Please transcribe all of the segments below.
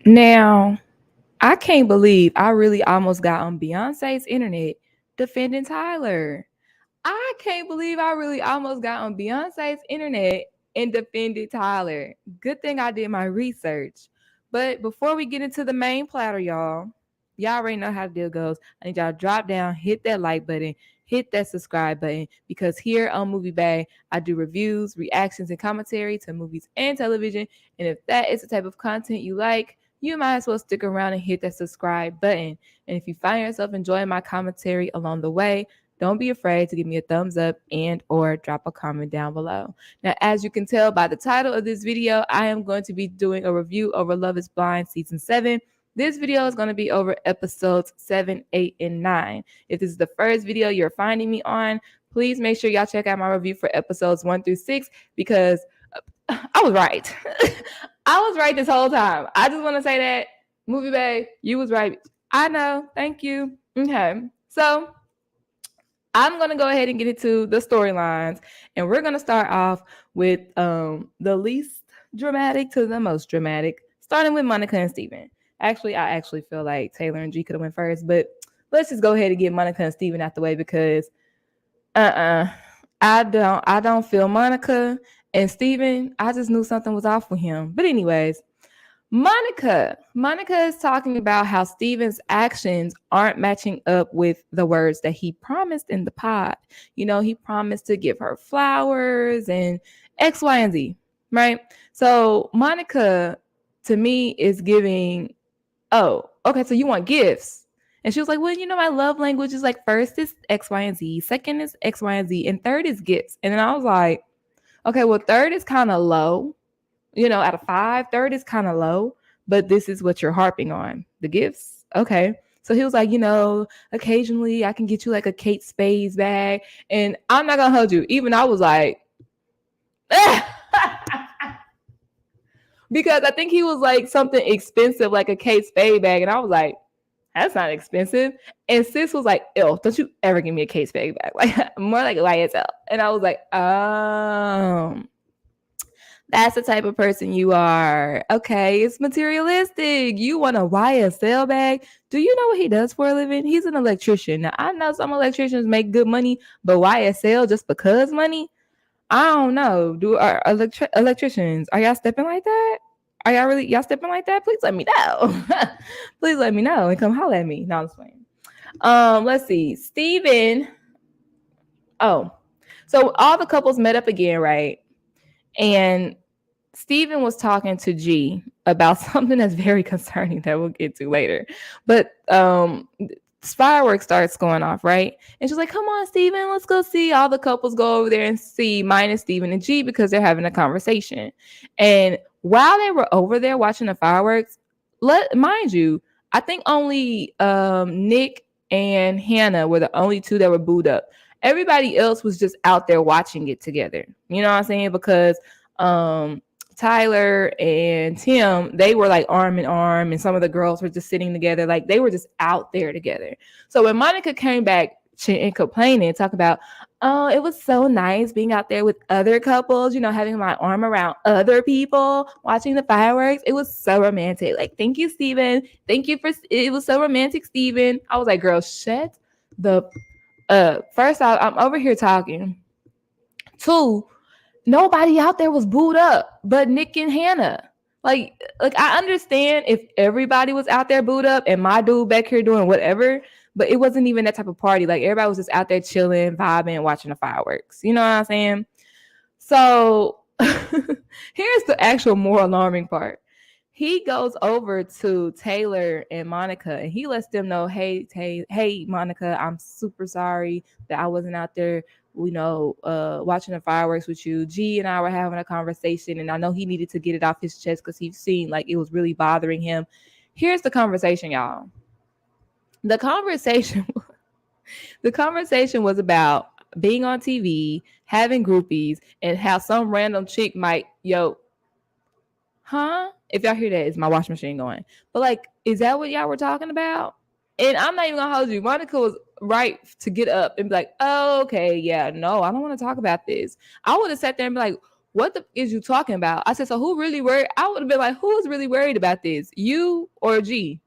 Now, I can't believe I really almost got on Beyonce's internet defending Tyler. I can't believe I really almost got on Beyonce's internet and defended Tyler. Good thing I did my research. But before we get into the main platter, y'all already know how the deal goes. I need y'all to drop down, hit that like button, hit that subscribe button, because here on Movie Bay, I do reviews, reactions, and commentary to movies and television. And if that is the type of content you like, you might as well stick around and hit that subscribe button. And if you find yourself enjoying my commentary along the way, don't be afraid to give me a thumbs up and or drop a comment down below. Now, as you can tell by the title of this video, I am going to be doing a review over Love is Blind Season 7. This video is going to be over episodes 7, 8, and 9. If this is the first video you're finding me on, please make sure y'all check out my review for episodes 1 through 6, because I was right. I was right this whole time. I just want to say that, Movie Bay, you was right. I know. Thank you. Okay. So I'm going to go ahead and get into the storylines, and we're going to start off with the least dramatic to the most dramatic, starting with Monica and Steven. Actually, I actually feel like Taylor and G could have went first, but let's just go ahead and get Monica and Steven out the way, because I don't feel Monica and Steven. I just knew something was off with him. But anyways, Monica is talking about how Steven's actions aren't matching up with the words that he promised in the pod. You know, he promised to give her flowers and X, Y, and Z, right? So Monica, to me, is giving, oh, okay, so you want gifts. And she was like, well, you know, my love language is like, first is X, Y, and Z, second is X, Y, and Z, and third is gifts. And then I was like, okay, well, third is kind of low. You know, out of 5, third is kind of low, but this is what you're harping on. The gifts. Okay. So he was like, you know, occasionally I can get you like a Kate Spade bag. And I'm not going to hold you. Even I was like, because I think he was like something expensive, like a Kate Spade bag. And I was like, that's not expensive. And sis was like, ew, don't you ever give me a Kate Spade bag. Like, more like a YSL. And I was like, that's the type of person you are. Okay, it's materialistic. You want a YSL bag? Do you know what he does for a living? He's an electrician. Now, I know some electricians make good money, but YSL just because money? I don't know. Are electricians, are y'all stepping like that? Are y'all stepping like that? Please let me know. Please let me know and come holler at me. No, I'm just playing. Let's see. Steven. Oh, so all the couples met up again, right? And Steven was talking to G about something that's very concerning that we'll get to later. But fireworks starts going off, right? And she's like, come on, Steven, let's go see. All the couples go over there and see, minus Steven and G, because they're having a conversation. And while they were over there watching the fireworks, mind you, I think only Nick and Hannah were the only two that were booed up. Everybody else was just out there watching it together. You know what I'm saying? Because Tyler and Tim, they were like arm in arm, and some of the girls were just sitting together. Like, they were just out there together. So when Monica came back and complaining, talk about, oh, it was so nice being out there with other couples, you know, having my arm around other people, watching the fireworks. It was so romantic. Like, thank you, Steven. Thank you for, it was so romantic, Steven. I was like, girl, shut the first off, I'm over here talking. 2, nobody out there was booed up but Nick and Hannah. Like I understand if everybody was out there booed up and my dude back here doing whatever, but it wasn't even that type of party. Like, everybody was just out there chilling, vibing, watching the fireworks. You know what I'm saying? So here's the actual more alarming part. He goes over to Taylor and Monica and he lets them know, hey, Monica, I'm super sorry that I wasn't out there, you know, watching the fireworks with you. G and I were having a conversation, and I know he needed to get it off his chest because he's seen like it was really bothering him. Here's the conversation, y'all. The conversation was about being on TV, having groupies, and how some random chick might, if y'all hear that, is my washing machine going. But like, is that what y'all were talking about? And I'm not even gonna hold you. Monica was right to get up and be like, oh, okay, yeah, no, I don't want to talk about this. I would have sat there and be like, what the is you talking about? I said, so who really worried? I would have been like, who's really worried about this? You or G?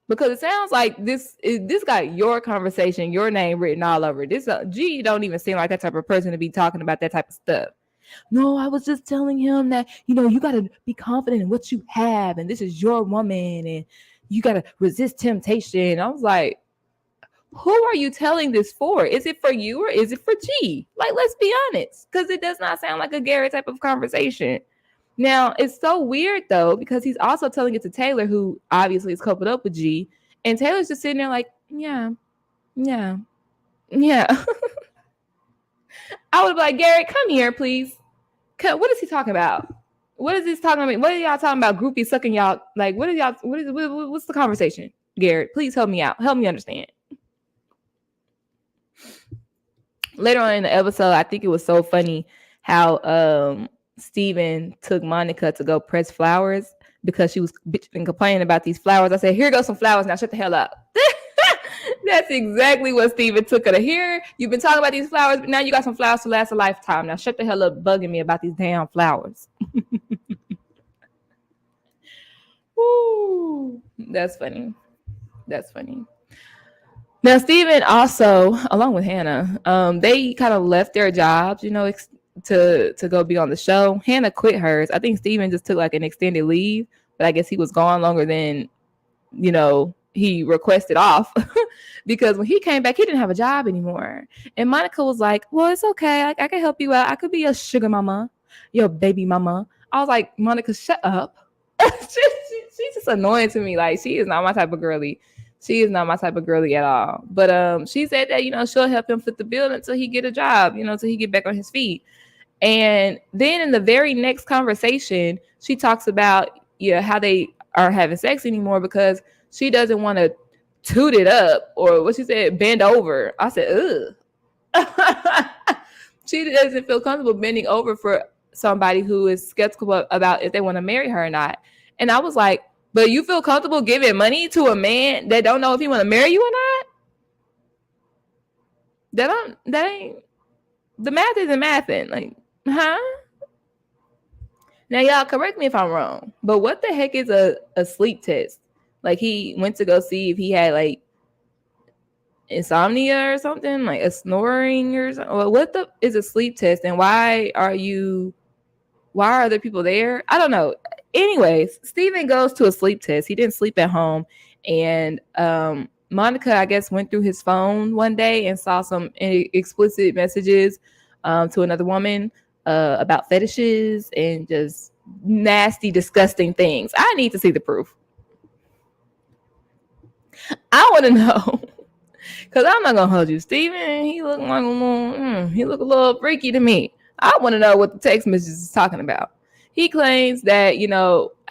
Because it sounds like this got your conversation, your name written all over it. This G don't even seem like that type of person to be talking about that type of stuff. No, I was just telling him that, you got to be confident in what you have, and this is your woman, and you got to resist temptation. I was like, who are you telling this for? Is it for you or is it for G? Like, let's be honest, because it does not sound like a Gary type of conversation. Now, it's so weird, though, because he's also telling it to Taylor, who obviously is coupled up with G, and Taylor's just sitting there like, yeah. I would be like, Gary, come here, please. What is he talking about? What is this talking about? What are y'all talking about? Groupies sucking y'all? Like, what's the conversation? Garrett, please help me out. Help me understand. Later on in the episode, I think it was so funny how Steven took Monica to go press flowers because she was bitching and complaining about these flowers. I said, here goes some flowers. Now shut the hell up. That's exactly what Steven took her to hear. You've been talking about these flowers, but now you got some flowers to last a lifetime. Now shut the hell up bugging me about these damn flowers. Woo. That's funny. Now, Steven also, along with Hannah, they kind of left their jobs, to go be on the show. Hannah quit hers. I think Steven just took like an extended leave, but I guess he was gone longer than, he requested off because when he came back, he didn't have a job anymore. And Monica was like, well, it's okay. I can help you out. I could be your sugar mama, your baby mama. I was like, Monica, shut up. She's just annoying to me. Like, she is not my type of girly. She is not my type of girly at all. But she said that, she'll help him flip the bill until he get a job, until he get back on his feet. And then in the very next conversation, she talks about how they aren't having sex anymore because she doesn't want to toot it up, or what she said, bend over. I said, ugh. She doesn't feel comfortable bending over for somebody who is skeptical about if they want to marry her or not. And I was like, but you feel comfortable giving money to a man that don't know if he want to marry you or not? That ain't, the math isn't mathing. Like, huh? Now, y'all, correct me if I'm wrong, but what the heck is a sleep test? Like, he went to go see if he had, like, insomnia or something, like a snoring or something. Well, what the is a sleep test, and why are other people there? I don't know. Anyways, Steven goes to a sleep test. He didn't sleep at home. And Monica, I guess, went through his phone one day and saw some explicit messages to another woman about fetishes and just nasty, disgusting things. I need to see the proof. I want to know. Because I'm not going to hold you. Steven, he look like a little freaky to me. I want to know what the text message is talking about. He claims that,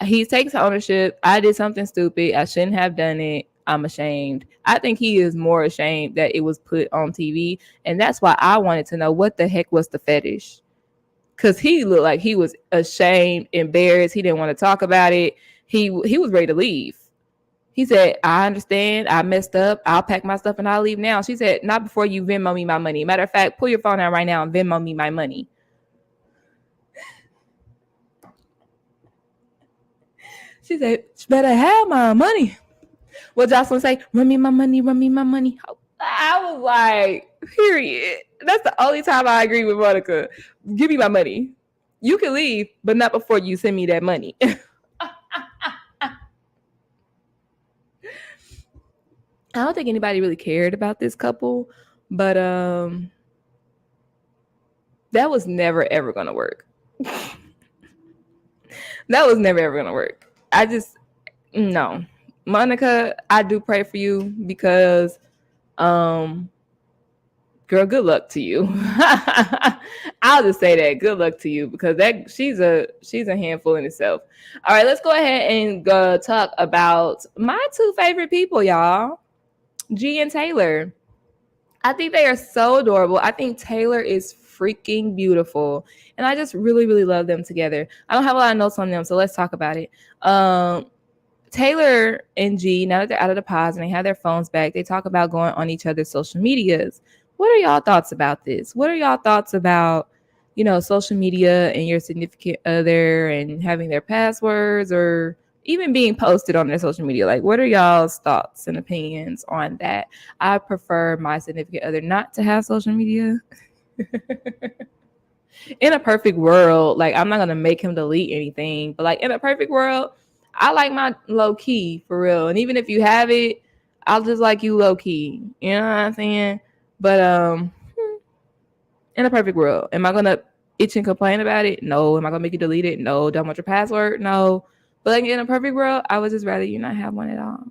he takes ownership. I did something stupid. I shouldn't have done it. I'm ashamed. I think he is more ashamed that it was put on TV. And that's why I wanted to know what the heck was the fetish. Because he looked like he was ashamed, embarrassed. He didn't want to talk about it. He was ready to leave. He said, I understand. I messed up. I'll pack my stuff and I'll leave now. She said, not before you Venmo me my money. Matter of fact, pull your phone out right now and Venmo me my money. She said, you better have my money. What Jocelyn say? Run me my money. I was like, period. That's the only time I agree with Monica. Give me my money. You can leave, but not before you send me that money. I don't think anybody really cared about this couple, but that was never ever gonna work. That was never ever gonna work. No. Monica, I do pray for you because girl, good luck to you. I'll just say that. Good luck to you, because she's a handful in itself. All right, let's go ahead and go talk about my two favorite people, y'all. G and Taylor. I think they are so adorable. I think Taylor is freaking beautiful. And I just really, really love them together. I don't have a lot of notes on them, so let's talk about it. Taylor and G, now that they're out of the pods and they have their phones back, they talk about going on each other's social medias. What are y'all thoughts about this? What are y'all thoughts about social media and your significant other and having their passwords or even being posted on their social media? Like, what are y'all's thoughts and opinions on that? I prefer my significant other not to have social media. In a perfect world, like, I'm not gonna make him delete anything, but like in a perfect world, I like my low key for real. And even if you have it, I'll just like you low key. You know what I'm saying? But in a perfect world, am I gonna itch and complain about it? No. Am I gonna make you delete it? No. Don't want your password? No. But like in a perfect world, I would just rather you not have one at all.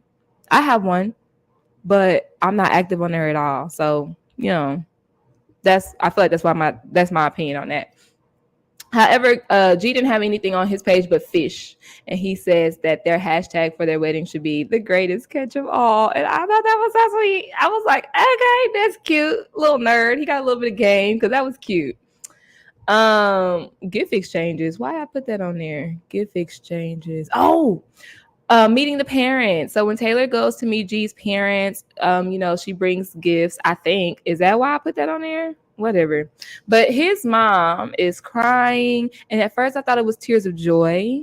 I have one, but I'm not active on there at all. So, I feel like that's my opinion on that. However, G didn't have anything on his page but fish, and he says that their hashtag for their wedding should be the greatest catch of all. And I thought that was so sweet. I was like, okay, that's cute, little nerd. He got a little bit of game because that was cute. Gift exchanges. Why I put that on there? Gift exchanges. Oh, meeting the parents. So when Taylor goes to meet G's parents, she brings gifts. I think, is that why I put that on there? Whatever. But his mom is crying, and at first I thought it was tears of joy,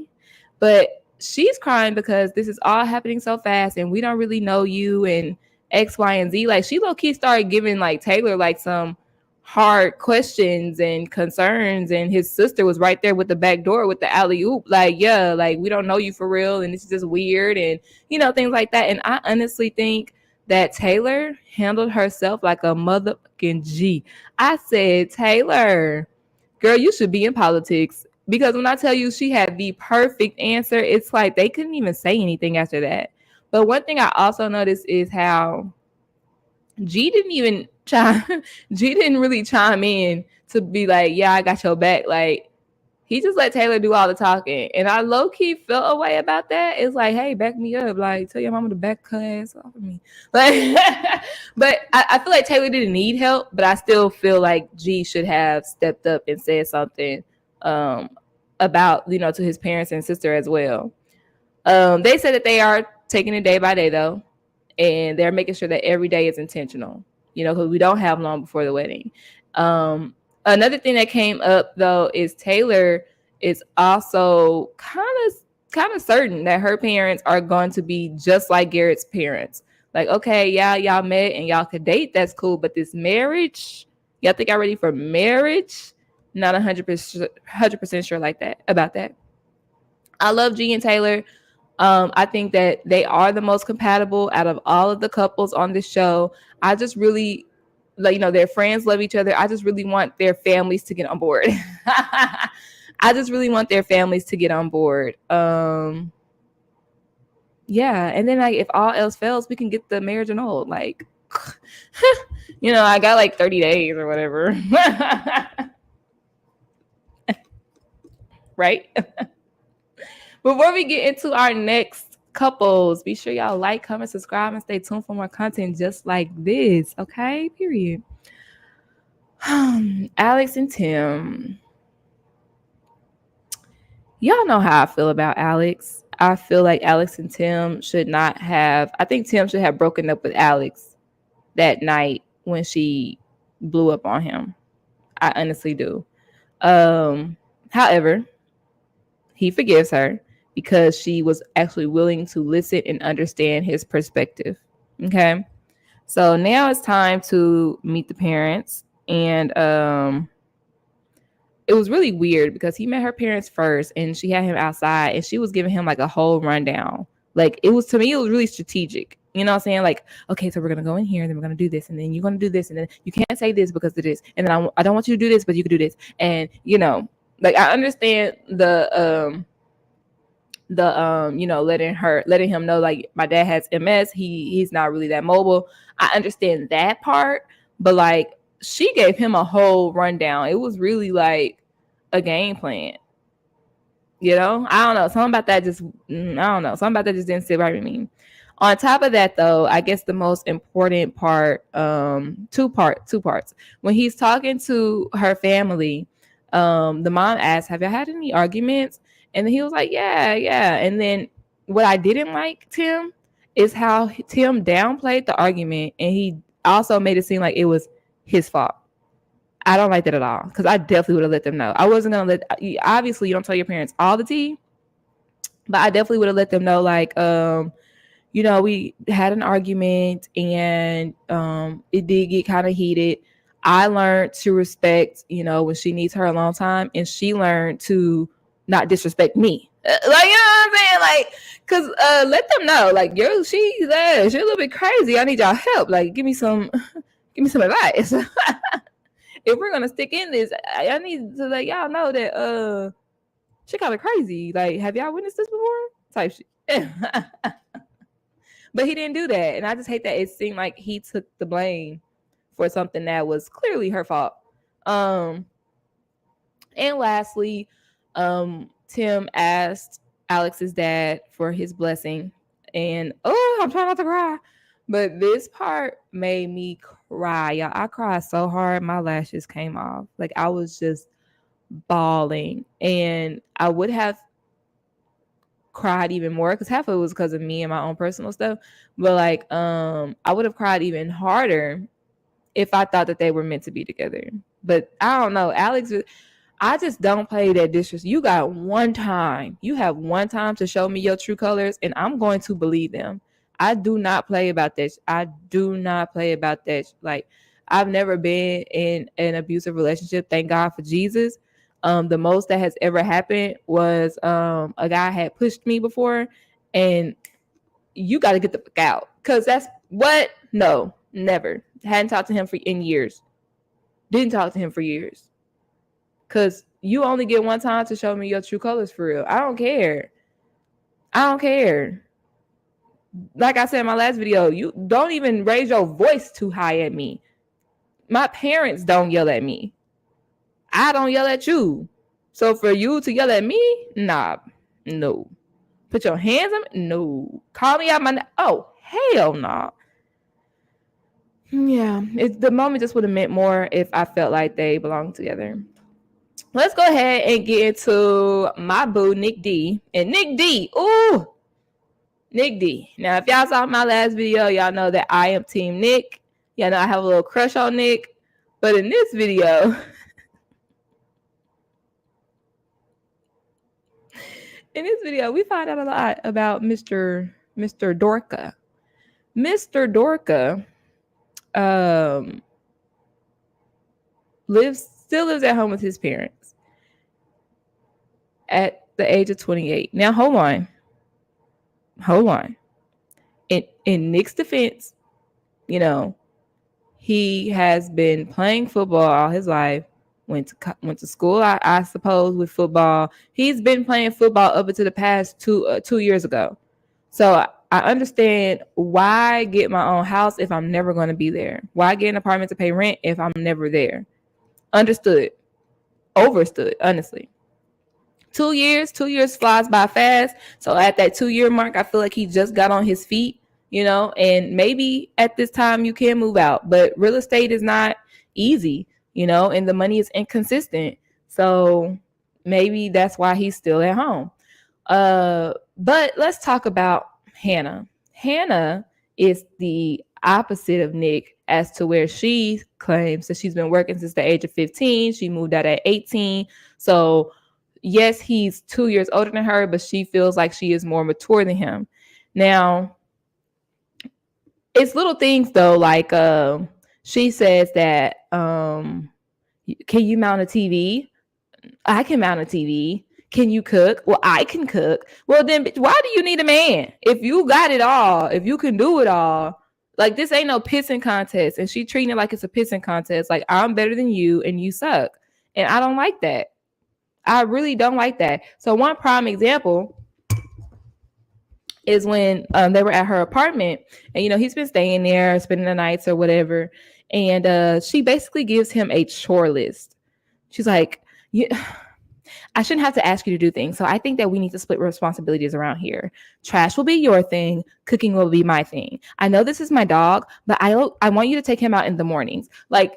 but she's crying because this is all happening so fast, and we don't really know you and X, Y, and Z. Like, she low key started giving like Taylor like some hard questions and concerns, and his sister was right there with the back door with the alley oop, like, yeah, like, we don't know you for real, and this is just weird, and things like that. And I honestly think that Taylor handled herself like a motherfucking G. I said, Taylor, girl, you should be in politics, because when I tell you she had the perfect answer, it's like they couldn't even say anything after that. But one thing I also noticed is how G didn't really chime in to be like, yeah, I got your back. Like, he just let Taylor do all the talking. And I low key felt a way about that. It's like, hey, back me up. Like, tell your mama to back her ass off of me. Like, but I feel like Taylor didn't need help, but I still feel like G should have stepped up and said something about, to his parents and sister as well. They said that they are taking it day by day, though, and they're making sure that every day is intentional, because we don't have long before the wedding. Another thing that came up, though, is Taylor is also kind of certain that her parents are going to be just like Garrett's parents. Like, okay, yeah, y'all met and y'all could date, that's cool, but this marriage, y'all think y'all ready for marriage? Not 100% sure like that about that. I love G and Taylor. I think that they are the most compatible out of all of the couples on this show. I just really, their friends love each other. I just really want their families to get on board. I just really want their families to get on board. Yeah, and then, like, if all else fails, we can get the marriage annulled. Like, I got like 30 days or whatever. Right? Before we get into our next couples, be sure y'all like, comment, subscribe, and stay tuned for more content just like this. Okay? Period. Alex and Tim. Y'all know how I feel about Alex. I feel like Alex and Tim should not have. I think Tim should have broken up with Alex that night when she blew up on him. I honestly do. However, he forgives her because she was actually willing to listen and understand his perspective. Okay. So now it's time to meet the parents. And it was really weird because he met her parents first and she had him outside and she was giving him like a whole rundown. Like, it was, to me, it was really strategic. You know what I'm saying? Like, okay, so we're going to go in here and then we're going to do this. And then you're going to do this. And then you can't say this because of this. And then I don't want you to do this, but you can do this. And, like, I understand the letting him know, like, my dad has MS. He's not really that mobile. I understand that part, but like, she gave him a whole rundown. It was really like a game plan. I don't know. Something about that just didn't sit right with me. On top of that, though, I guess the most important part, two parts. When he's talking to her family, the mom asked, have you had any arguments? And then he was like, yeah. And then what I didn't like, Tim, is how Tim downplayed the argument, and he also made it seem like it was his fault. I don't like that at all, because I definitely would have let them know. I wasn't gonna let. Obviously, you don't tell your parents all the tea, but I definitely would have let them know, like, we had an argument and it did get kind of heated. I learned to respect, when she needs her alone time, and she learned to not disrespect me. Like, you know what I'm saying? Like, cause let them know, like, yo, she's a little bit crazy. I need y'all help. Like, give me some advice. If we're gonna stick in this, I need to let y'all know that she kind of crazy. Like, have y'all witnessed this before? Type shit. But he didn't do that, and I just hate that it seemed like he took the blame for something that was clearly her fault. And lastly, Tim asked Alex's dad for his blessing, and I'm trying not to cry, but this part made me cry, y'all. I cried so hard my lashes came off. Like, I was just bawling, and I would have cried even more, because half of it was because of me and my own personal stuff, but like I would have cried even harder if I thought that they were meant to be together. But I don't know, Alex, I just don't play that disrespect. You have one time to show me your true colors, and I'm going to believe them. I do not play about this. Like, I've never been in an abusive relationship, thank God for Jesus. The most that has ever happened was a guy had pushed me before, and you got to get the fuck out, because that's what. No, never. Hadn't talked to him in years. Didn't talk to him for years, because you only get one time to show me your true colors, for real. I don't care. Like I said in my last video, you don't even raise your voice too high at me. My parents don't yell at me. I don't yell at you. So for you to yell at me, nah, no. Put your hands on me, no. Call me out my oh, hell no. Nah. Yeah, the moment just would have meant more if I felt like they belonged together. Let's go ahead and get into my boo, Nick D. And Nick D, ooh, Nick D. Now, if y'all saw my last video, y'all know that I am Team Nick. Y'all know I have a little crush on Nick. But in this video, we find out a lot about Mr. Dorka. Mr. Dorka still lives at home with his parents at the age of 28. Now, hold on. In Nick's defense, he has been playing football all his life. Went to school, I suppose, with football. He's been playing football up until the past 2 years ago. So I understand, why get my own house if I'm never going to be there? Why get an apartment to pay rent if I'm never there? Understood. Overstood, honestly. 2 years flies by fast. So at that 2-year mark, I feel like he just got on his feet, and maybe at this time you can move out, but real estate is not easy, and the money is inconsistent. So maybe that's why he's still at home. But let's talk about Hannah. Hannah is the opposite of Nick, as to where she claims that she's been working since the age of 15. She moved out at 18. So yes, he's 2 years older than her, but she feels like she is more mature than him. Now, it's little things though, like she says that can you mount a TV? I can mount a TV. Can you cook? Well, I can cook. Well, then why do you need a man? If you got it all, if you can do it all, like, this ain't no pissing contest. And she treating it like it's a pissing contest. Like, I'm better than you and you suck. And I don't like that. I really don't like that. So one prime example is when they were at her apartment, and he's been staying there, spending the nights or whatever, and she basically gives him a chore list. She's like, I shouldn't have to ask you to do things, so I think that we need to split responsibilities around here. Trash will be your thing, cooking will be my thing. I know this is my dog, but I want you to take him out in the mornings. Like,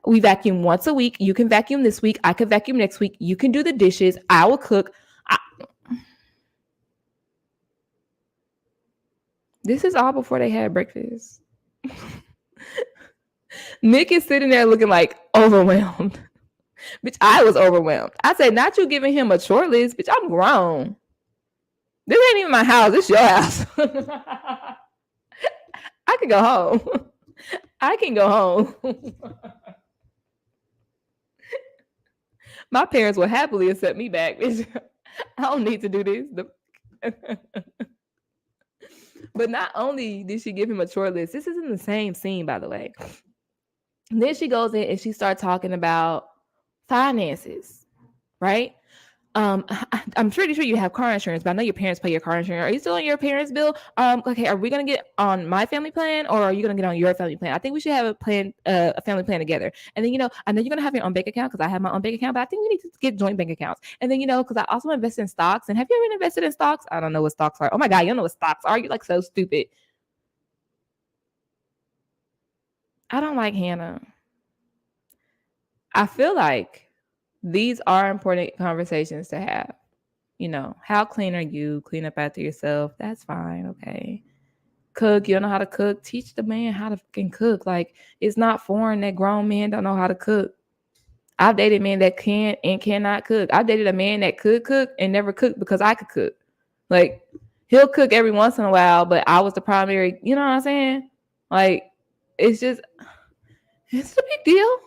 we vacuum once a week. You can vacuum this week. I could vacuum next week. You can do the dishes. I will cook. This is all before they had breakfast. Nick is sitting there looking like overwhelmed. Bitch, I was overwhelmed. I said, not you giving him a short list. Bitch, I'm grown. This ain't even my house. This your house. I can go home. I can go home. My parents will happily accept me back. Bitch. I don't need to do this. But not only did she give him a short list, this is in the same scene, by the way. Then she goes in and she starts talking about finances, right? I'm pretty sure you have car insurance, but I know your parents pay your car insurance. Are you still on your parents' bill? Okay, are we gonna get on my family plan or are you gonna get on your family plan? I think we should have a plan, a family plan together. And then I know you're gonna have your own bank account because I have my own bank account, but I think we need to get joint bank accounts. And then because I also invest in stocks. And have you ever invested in stocks? I don't know what stocks are. Oh my god, you don't know what stocks are? You like so stupid. I don't like Hannah. I feel like these are important conversations to have. How clean are you? Clean up after yourself. That's fine. Okay. Cook. You don't know how to cook? Teach the man how to fucking cook. Like, it's not foreign that grown men don't know how to cook. I've dated men that can and cannot cook. I've dated a man that could cook and never cooked because I could cook. Like, he'll cook every once in a while, but I was the primary, you know what I'm saying? Like, it's a big deal.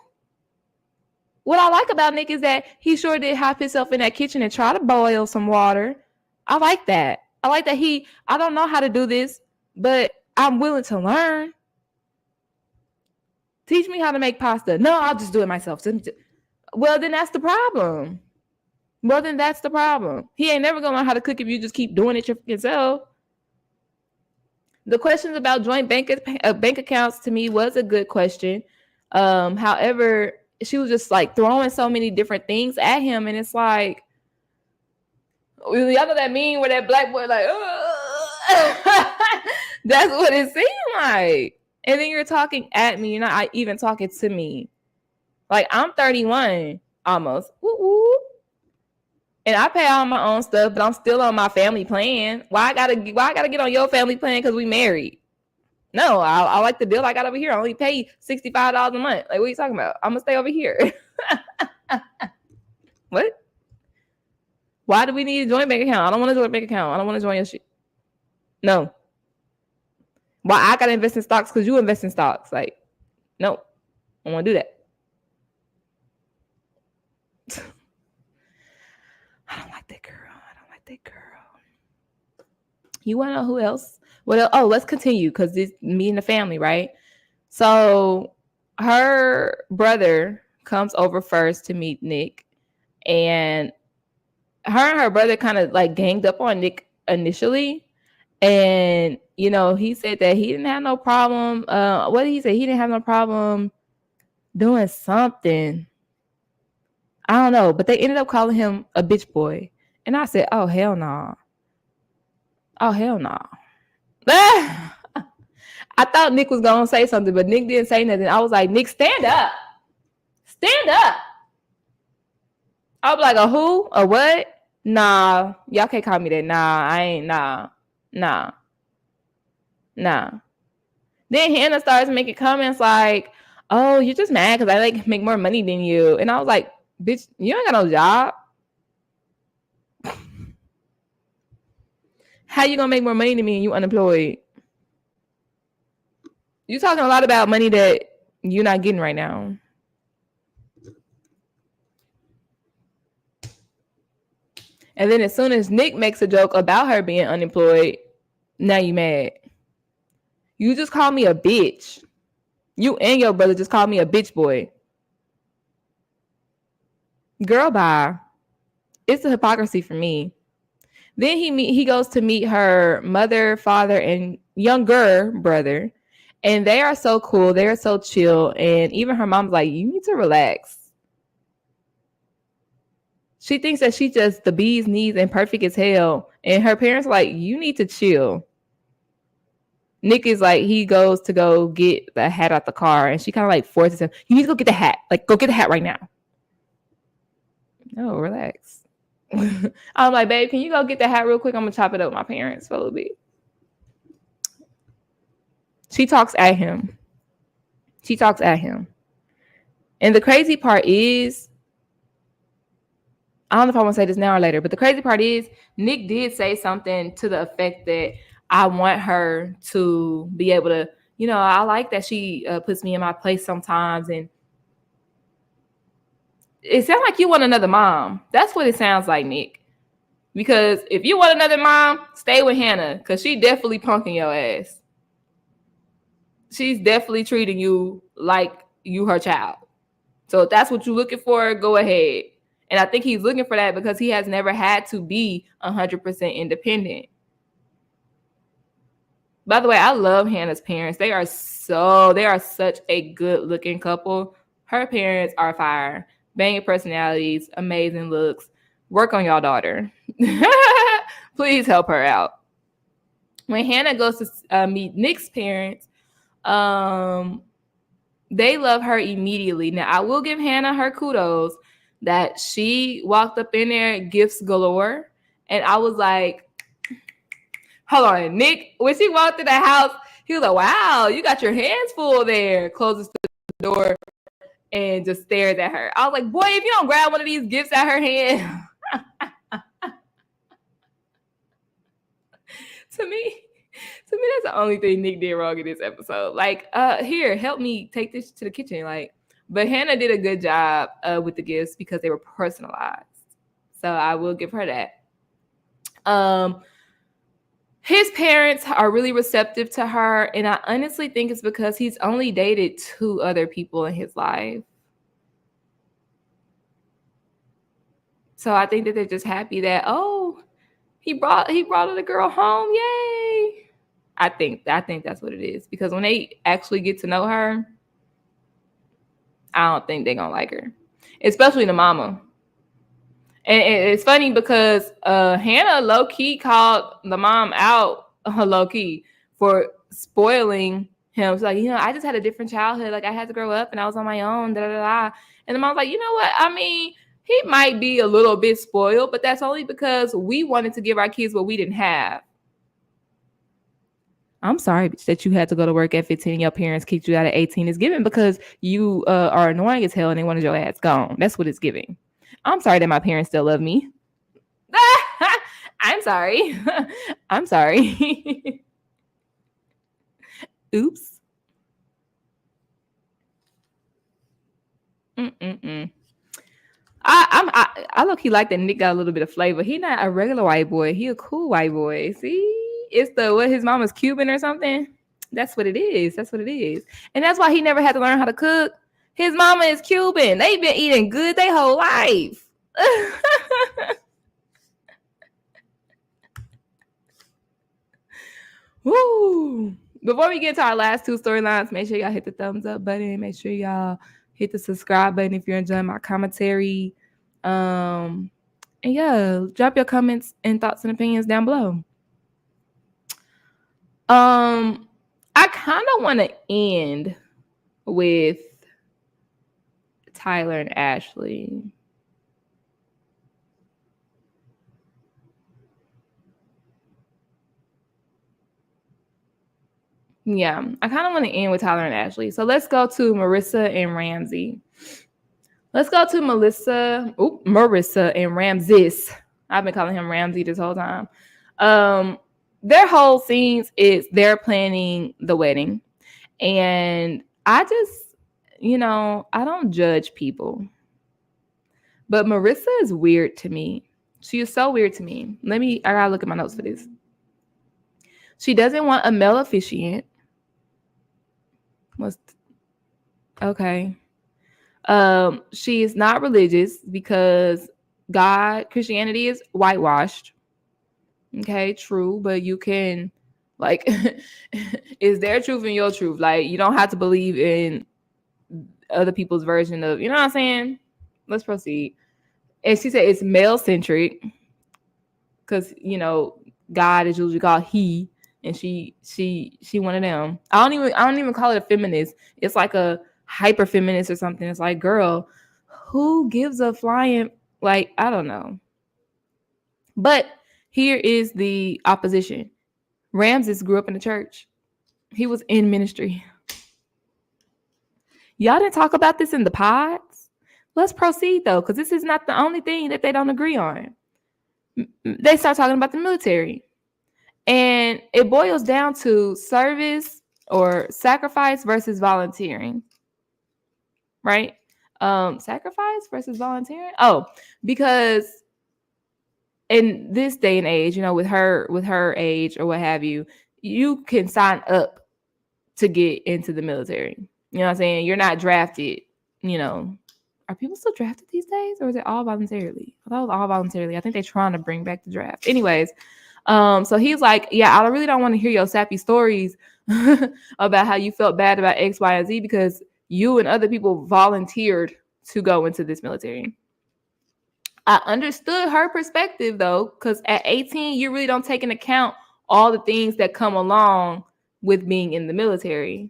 What I like about Nick is that he sure did hop himself in that kitchen and try to boil some water. I like that. I like that I don't know how to do this, but I'm willing to learn. Teach me how to make pasta. No, I'll just do it myself. Well, then that's the problem. He ain't never gonna learn how to cook if you just keep doing it yourself. The questions about joint bank accounts to me was a good question. However, she was just like throwing so many different things at him, and it's like, y'all know that meme where that black boy like, that's what it seemed like. And then you're talking at me, you're not even talking to me. Like, I'm 31 almost. Woo-woo. And I pay all my own stuff, but I'm still on my family plan. Why I gotta get on your family plan because we married? No, I like the deal I got over here. I only pay $65 a month. Like, what are you talking about? I'm gonna stay over here. What? Why do we need a joint bank account? I don't want a joint bank account. I don't want to join your shit. No. Why I gotta invest in stocks because you invest in stocks? Like, no, I don't want to do that. I don't like that girl. You want to know who else? What else? Oh, let's continue because it's me and the family, right? So her brother comes over first to meet Nick, and her brother kind of like ganged up on Nick initially. And, he said that he didn't have no problem. What did he say? He didn't have no problem doing something. I don't know, but they ended up calling him a bitch boy. And I said, oh, hell no. Nah. Oh, hell no. Nah. I thought Nick was going to say something, but Nick didn't say nothing. I was like, Nick, stand up. Stand up. I was like, a who? A what? Nah, y'all can't call me that. Nah, I ain't. Nah. Then Hannah starts making comments like, oh, you're just mad because I like make more money than you. And I was like, bitch, you ain't got no job. How you gonna make more money than me and you unemployed? You talking a lot about money that you're not getting right now. And then as soon as Nick makes a joke about her being unemployed, now you mad. You just call me a bitch. You and your brother just called me a bitch boy. Girl, bye. It's a hypocrisy for me. Then he goes to meet her mother, father, and younger brother. And they are so cool. They are so chill. And even her mom's like, you need to relax. She thinks that she's just the bee's knees and perfect as hell. And her parents are like, you need to chill. Nick is like, he goes to go get the hat out the car. And she kind of like forces him, you need to go get the hat. Like, go get the hat right now. No, relax. I'm like, babe, can you go get the hat real quick? I'm going to chop it up with my parents for a little bit. She talks at him. She talks at him. And the crazy part is, I don't know if I want to say this now or later, but the crazy part is Nick did say something to the effect that I want her to be able to, I like that she puts me in my place sometimes. And it sounds like you want another mom. That's what it sounds like, Nick. Because if you want another mom, stay with Hannah, because she definitely punking your ass. She's definitely treating you like you her child. So if that's what you're looking for, go ahead. And I think he's looking for that because he has never had to be 100% independent. By the way, I love Hannah's parents. They are such a good looking couple. Her parents are fire. Banging personalities, amazing looks. Work on y'all daughter. Please help her out. When Hannah goes to meet Nick's parents, they love her immediately. Now, I will give Hannah her kudos that she walked up in there, gifts galore. And I was like, hold on, Nick, when she walked in the house, he was like, wow, you got your hands full there. Closes the door and just stares at her. I was like, boy, if you don't grab one of these gifts out her hand. To me, that's the only thing Nick did wrong in this episode. Like, here, help me take this to the kitchen. Like, but Hannah did a good job with the gifts because they were personalized. So I will give her that. His parents are really receptive to her, and I honestly think it's because he's only dated 2 other people in his life. So I think that they're just happy that, oh, he brought the girl home, yay! I think that's what it is, because when they actually get to know her, I don't think they're gonna like her, especially the mama. And it's funny because Hannah low-key called the mom out low-key for spoiling him. She's like, I just had a different childhood. Like, I had to grow up and I was on my own, da-da-da. And the mom's like, you know what? I mean, he might be a little bit spoiled, but that's only because we wanted to give our kids what we didn't have. I'm sorry that you had to go to work at 15 and your parents kicked you out at 18. It's given because you are annoying as hell and they wanted your ass gone. That's what it's giving. I'm sorry that my parents still love me. I'm sorry. I'm sorry. Oops. I look-key like that Nick got a little bit of flavor. He not a regular white boy. He a cool white boy. See? It's his mama's Cuban or something. That's what it is. And that's why he never had to learn how to cook. His mama is Cuban. They've been eating good their whole life. Woo! Before we get to our last 2 storylines, make sure y'all hit the thumbs up button. Make sure y'all hit the subscribe button if you're enjoying my commentary. And yeah, drop your comments and thoughts and opinions down below. I kind of want to end with Tyler and Ashley. Yeah, I kind of want to end with Tyler and Ashley. So let's go to Marissa and Ramsey. Let's go to Marissa and Ramses. I've been calling him Ramsey this whole time. Their whole scenes is they're planning the wedding. And I just, I don't judge people. But Marissa is weird to me. She is so weird to me. I gotta look at my notes for this. She doesn't want a male officiant. Okay. She is not religious because Christianity is whitewashed. Okay, true, but you can, like, is their truth and your truth? Like, you don't have to believe in other people's version of, you know what I'm saying? Let's proceed. And she said it's male centric because God is usually called he, and she one of them. I don't even call it a feminist. It's like a hyper feminist or something. It's like, girl, who gives a flying, like, I don't know. But here is the opposition. Ramses grew up in the church. He was in ministry. Y'all didn't talk about this in the pods? Let's proceed though, because this is not the only thing that they don't agree on. They start talking about the military. And it boils down to service or sacrifice versus volunteering. Right? Sacrifice versus volunteering? Oh, because in this day and age, with her age or what have you, you can sign up to get into the military. You know what I'm saying? You're not drafted, Are people still drafted these days, or is it all voluntarily? I thought it was all voluntarily. I think they're trying to bring back the draft. Anyways, so he's like, yeah, I really don't want to hear your sappy stories about how you felt bad about X, Y, and Z because you and other people volunteered to go into this military. I understood her perspective though, because at 18, you really don't take into account all the things that come along with being in the military.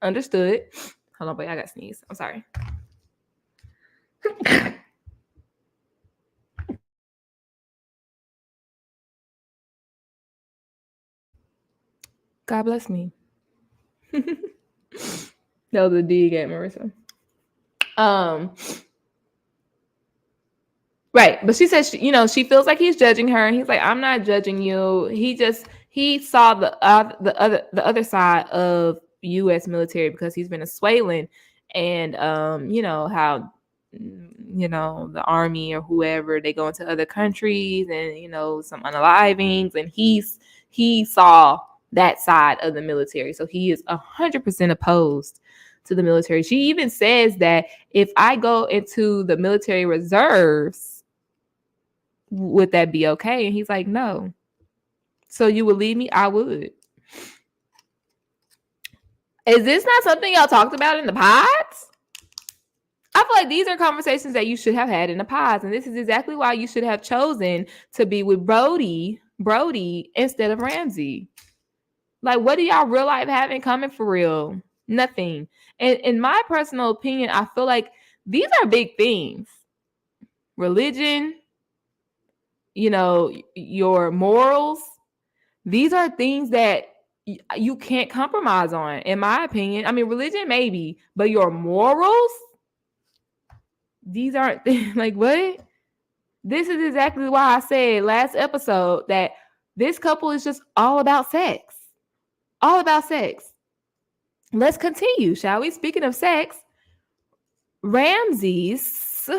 Understood. Hold on, wait, I got to sneeze. I'm sorry. God bless me. That was a dig at Marissa. Right, but she says she feels like he's judging her, and he's like, I'm not judging you. He saw the other side of U.S. military because he's Venezuelan, and how the army or whoever, they go into other countries and some unalivings, and he saw that side of the military, so he is 100% opposed to the military. She even says that if I go into the military reserves, would that be okay? And he's like, no. So you would leave me? I would. Is this not something y'all talked about in the pods? I feel like these are conversations that you should have had in the pods, and this is exactly why you should have chosen to be with Brody instead of Ramsey. Like, what do y'all real life have in common for real? Nothing. And in my personal opinion, I feel like these are big things. Religion, your morals, these are things that you can't compromise on, in my opinion. I mean, religion maybe, but your morals, these aren't like, what? This is exactly why I said last episode that this couple is just all about sex. All about sex. Let's continue, shall we? Speaking of sex, Ramses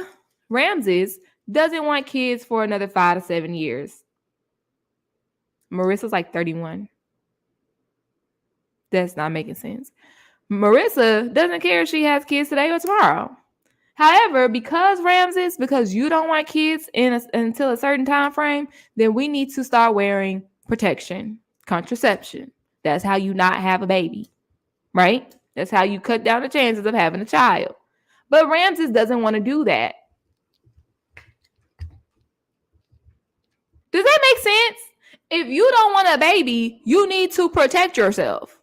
doesn't want kids for another 5 to 7 years. Marissa's like 31. That's not making sense. Marissa doesn't care if she has kids today or tomorrow. However, because you don't want kids until a certain time frame, then we need to start wearing protection, contraception. That's how you not have a baby, right? That's how you cut down the chances of having a child. But Ramses doesn't want to do that. Does that make sense? If you don't want a baby, you need to protect yourself.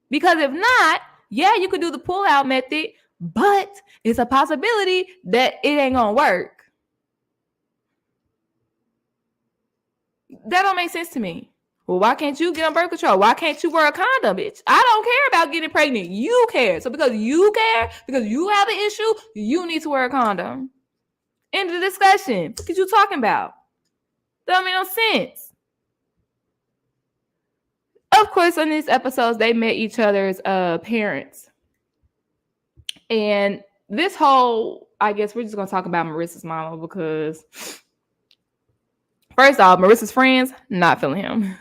Because if not, yeah, you could do the pull-out method, but it's a possibility that it ain't gonna work. That don't make sense to me. Well, why can't you get on birth control? Why can't you wear a condom, bitch? I don't care about getting pregnant. You care. So because you care, because you have an issue, you need to wear a condom. End of the discussion. What are you talking about? That don't make no sense. Of course, on these episodes, they met each other's parents. And this whole, I guess we're just going to talk about Marissa's mama because, first off, Marissa's friends, not feeling him.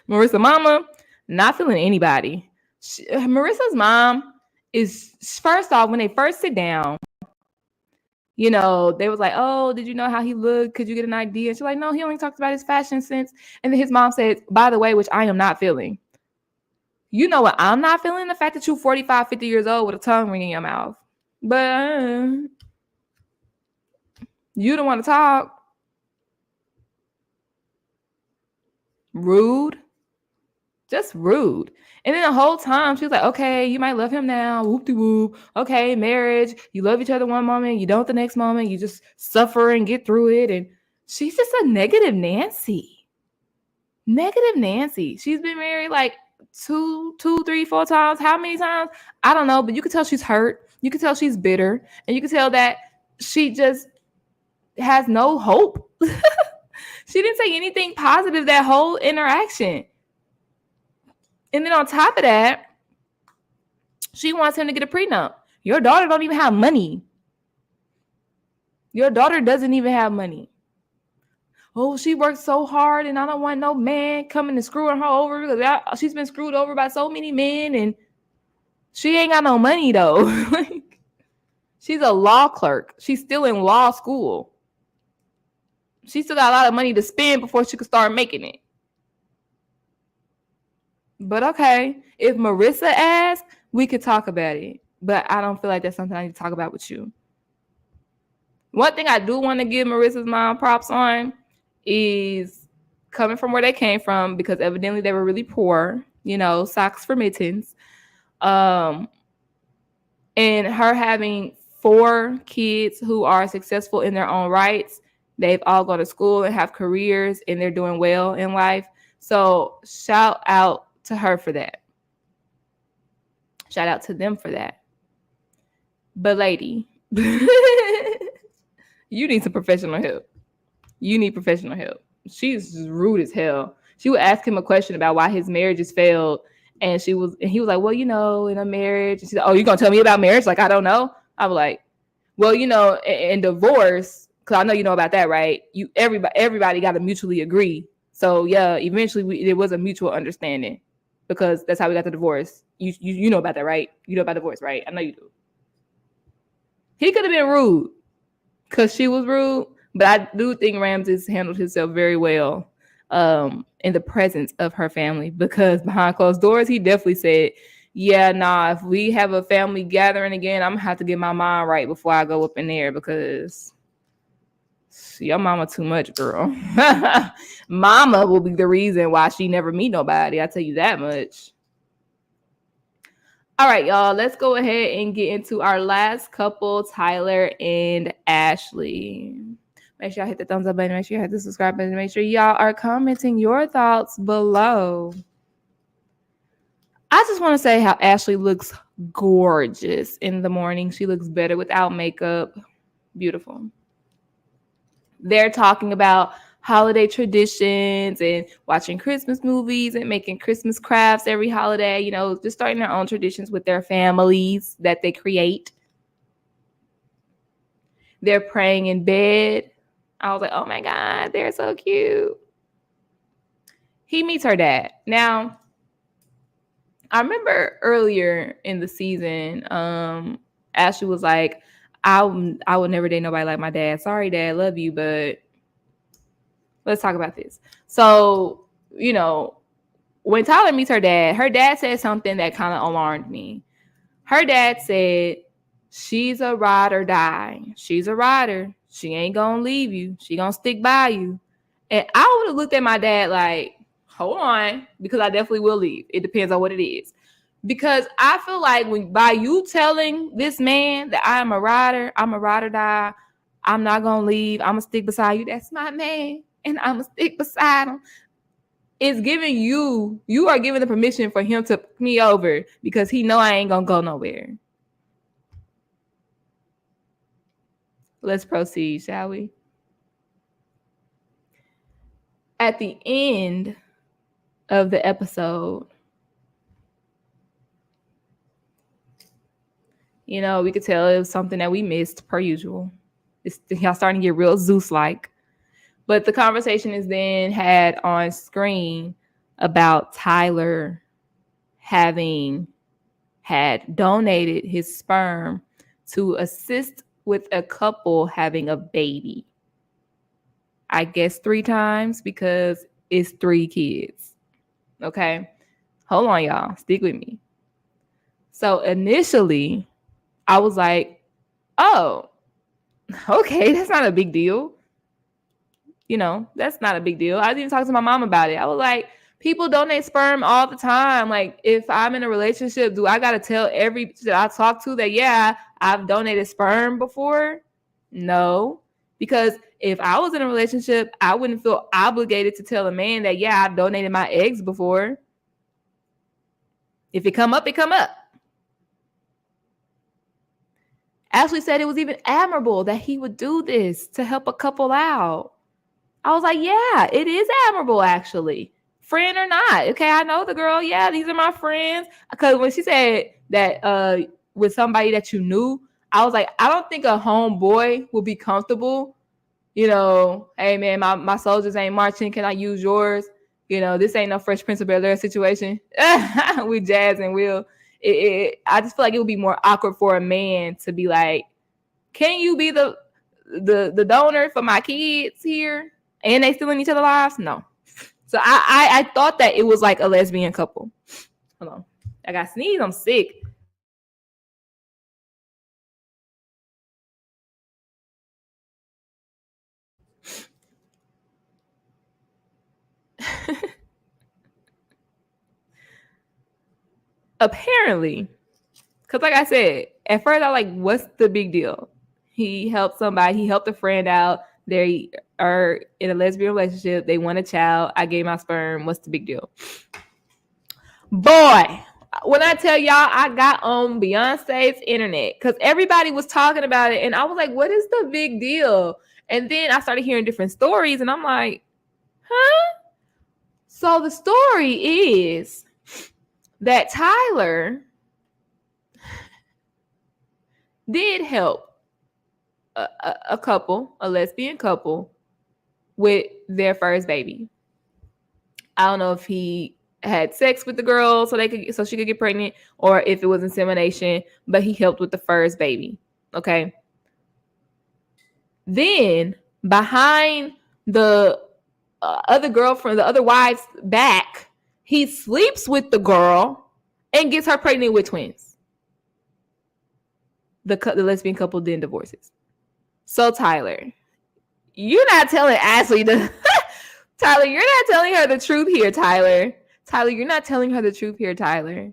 Marissa's mama, not feeling anybody. Marissa's mom is, first off, when they first sit down, they was like, oh, did you know how he looked? Could you get an idea? And she's like, no, he only talks about his fashion sense. And then his mom said, by the way, which I am not feeling. You know what I'm not feeling? The fact that you're 45, 50 years old with a tongue ring in your mouth. But you don't want to talk. Rude. Just rude. And then the whole time she was like, okay, you might love him now. Whoop-de-whoop. Okay, marriage. You love each other one moment. You don't the next moment. You just suffer and get through it. And she's just a negative Nancy. Negative Nancy. She's been married like two, 3, 4 times. How many times? I don't know, but you can tell she's hurt. You can tell she's bitter, and you can tell that she just has no hope. She didn't say anything positive that whole interaction. And then on top of that, she wants him to get a prenup. Your daughter don't even have money. Your daughter doesn't even have money. Oh, she worked so hard and I don't want no man coming and screwing her over because she's been screwed over by so many men and she ain't got no money though. Like, she's a law clerk. She's still in law school. She still got a lot of money to spend before she could start making it. But okay, if Marissa asked, we could talk about it. But I don't feel like that's something I need to talk about with you. One thing I do want to give Marissa's mom props on is coming from where they came from, because evidently they were really poor, you know, socks for mittens. And her having 4 kids who are successful in their own rights. They've all gone to school and have careers and they're doing well in life. So shout out to her for that. Shout out to them for that. But lady, you need some professional help. You need professional help. She's just rude as hell. She would ask him a question about why his marriages failed. And he was like, well, you know, in a marriage. And she's like, oh, you going to tell me about marriage? Like, I don't know. I was like, well, you know, in divorce, because I know you know about that, right? Everybody got to mutually agree. So, yeah, eventually there was a mutual understanding because that's how we got the divorce. You know about that, right? You know about divorce, right? I know you do. He could have been rude because she was rude. But I do think Ramses handled himself very well in the presence of her family, because behind closed doors, he definitely said, yeah, nah, if we have a family gathering again, I'm going to have to get my mind right before I go up in there, because your mama too much, girl. Mama will be the reason why she never meet nobody. I tell you that much. All right, y'all, let's go ahead and get into our last couple, Tyler and Ashley. Make sure y'all hit the thumbs up button. Make sure you hit the subscribe button. Make sure y'all are commenting your thoughts below. I just want to say how Ashley looks gorgeous in the morning. She looks better without makeup. Beautiful. They're talking about holiday traditions and watching Christmas movies and making Christmas crafts every holiday. You know, just starting their own traditions with their families that they create. They're praying in bed. I was like, oh my God, they're so cute. He meets her dad. Now, I remember earlier in the season, Ashley was like, I would never date nobody like my dad. Sorry, Dad, love you, but let's talk about this. So, you know, when Tyler meets her dad said something that kind of alarmed me. Her dad said, she's a ride or die. She's a rider. She ain't gonna leave you. She gonna stick by you. And I would have looked at my dad like, hold on, because I definitely will leave. It depends on what it is. Because I feel like by you telling this man that I'm a ride or die, I'm not gonna leave, I'm gonna stick beside you. That's my man, and I'm gonna stick beside him. It's giving you are giving the permission for him to put me over because he know I ain't gonna go nowhere. Let's proceed, shall we? At the end of the episode, you know, we could tell it was something that we missed per usual. Y'all starting to get real Zeus-like. But the conversation is then had on screen about Tyler having had donated his sperm to assist with a couple having a baby. I guess 3 times because it's 3 kids. Okay? Hold on, y'all. Stick with me. So initially, I was like, oh, okay, that's not a big deal. You know, that's not a big deal. I didn't even talk to my mom about it. I was like, people donate sperm all the time. Like, if I'm in a relationship, do I got to tell every that I talk to that, yeah, I've donated sperm before? No. Because if I was in a relationship, I wouldn't feel obligated to tell a man that, yeah, I've donated my eggs before. If it come up, it come up. Ashley said it was even admirable that he would do this to help a couple out. I was like, yeah, it is admirable, actually. Friend or not. Okay, I know the girl. Yeah, these are my friends. Because when she said that with somebody that you knew, I was like, I don't think a homeboy will be comfortable. You know, hey, man, my soldiers ain't marching. Can I use yours? You know, this ain't no Fresh Prince of Bel-Air situation with Jazz and Will. I just feel like it would be more awkward for a man to be like, can you be the donor for my kids here? And they still in each other's lives? No. So I thought that it was like a lesbian couple. Hold on. I got sneeze. I'm sick. Apparently, because like I said, at first I was like, what's the big deal? He helped somebody. He helped a friend out. They are in a lesbian relationship. They want a child. I gave my sperm. What's the big deal? Boy, when I tell y'all I got on Beyonce's internet because everybody was talking about it, and I was like, what is the big deal? And then I started hearing different stories, and I'm like, huh? So the story is that Tyler did help a couple, a lesbian couple, with their first baby. I don't know if he had sex with the girl so she could get pregnant, or if it was insemination, but he helped with the first baby. Okay. Then behind the other girlfriend, the other wife's back, he sleeps with the girl and gets her pregnant with twins. The lesbian couple then divorces. So Tyler, you're not telling Ashley Tyler, you're not telling her the truth here, Tyler. Tyler, you're not telling her the truth here, Tyler.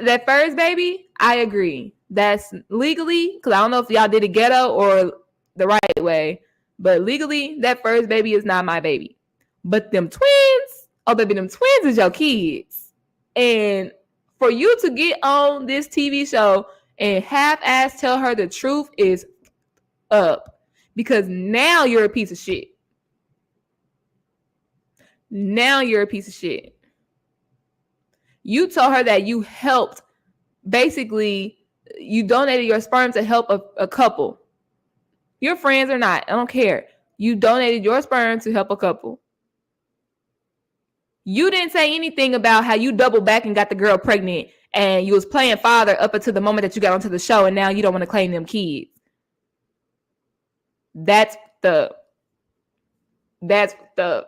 That first baby, I agree. That's legally, because I don't know if y'all did it ghetto or the right way, but legally, that first baby is not my baby. But them twins, oh baby, them twins is your kids. And for you to get on this TV show and half-ass tell her the truth is up. Because now you're a piece of shit. Now you're a piece of shit. You told her that you helped, basically, you donated your sperm to help a couple. Your friends or not, I don't care. You donated your sperm to help a couple. You didn't say anything about how you doubled back and got the girl pregnant and you was playing father up until the moment that you got onto the show, and now you don't want to claim them kids. That's and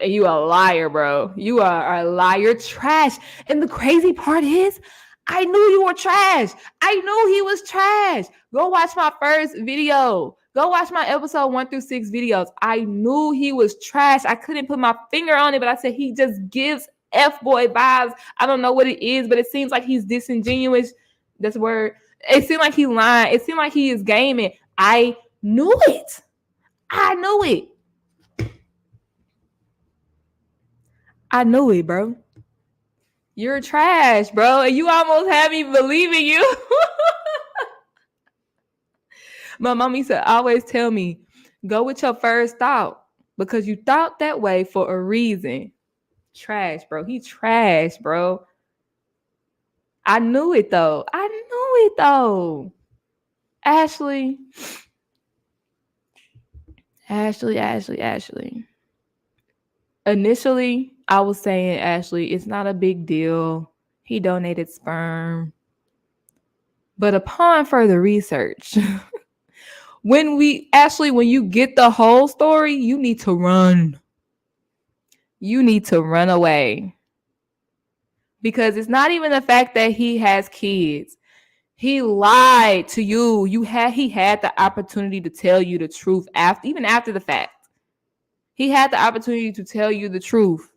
you a liar, bro. You are a liar, trash. And the crazy part is, I knew you were trash. I knew he was trash. Go watch my first video. Go watch my episode 1 through 6 videos. I knew he was trash. I couldn't put my finger on it, but I said he just gives F-boy vibes. I don't know what it is, but it seems like he's disingenuous. That's the word. It seemed like he's lying. It seemed like he is gaming. I knew it. I knew it. I knew it, bro. You're trash, bro. And you almost had me believing you. My mom used to always tell me, go with your first thought because you thought that way for a reason. Trash, bro. He trash, bro. I knew it, though. I knew it, though. Ashley. Initially, I was saying, Ashley, it's not a big deal. He donated sperm. But upon further research, when you get the whole story, you need to run. You need to run away. Because it's not even the fact that he has kids. He lied to you. He had the opportunity to tell you the truth even after the fact. He had the opportunity to tell you the truth,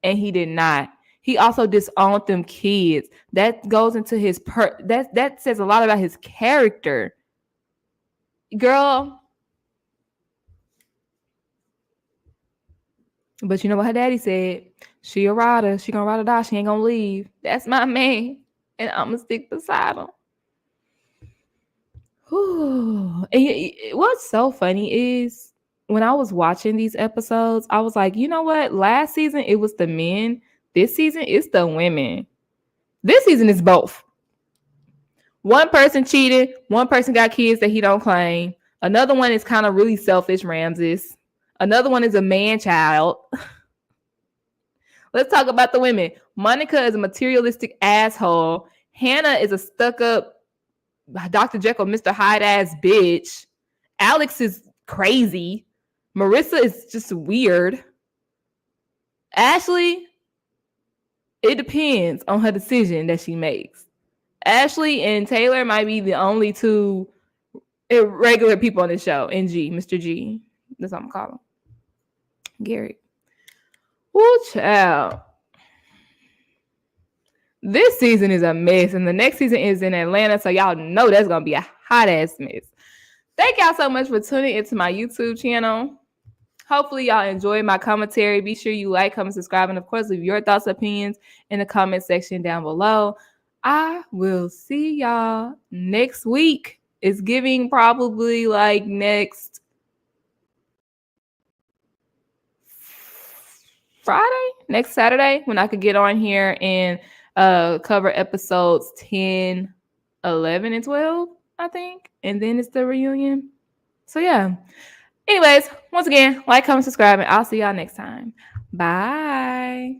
and he did not. He also disowned them kids. That goes into his that says a lot about his character. Girl. But you know what her daddy said? She a rider. She gonna ride or die. She ain't gonna leave. That's my man. And I'm gonna stick beside him. Whew. And what's so funny is when I was watching these episodes, I was like, you know what? Last season it was the men. This season it's the women. This season is both. One person cheated. One person got kids that he don't claim. Another one is kind of really selfish, Ramses. Another one is a man child. Let's talk about the women. Monica is a materialistic asshole. Hannah is a stuck-up Dr. Jekyll, Mr. Hyde ass bitch. Alex is crazy. Marissa is just weird. Ashley, it depends on her decision that she makes. Ashley and Taylor might be the only two irregular people on the show. And G, Mr. G. That's what I'm calling him. Gary. Ooh, child. This season is a mess, and the next season is in Atlanta, so y'all know that's going to be a hot-ass mess. Thank y'all so much for tuning into my YouTube channel. Hopefully, y'all enjoyed my commentary. Be sure you like, comment, subscribe, and, of course, leave your thoughts, opinions in the comment section down below. I will see y'all next week. It's giving probably like next Friday, next Saturday, when I could get on here and cover episodes 10, 11, and 12, I think. And then it's the reunion. So, yeah. Anyways, once again, like, comment, subscribe, and I'll see y'all next time. Bye.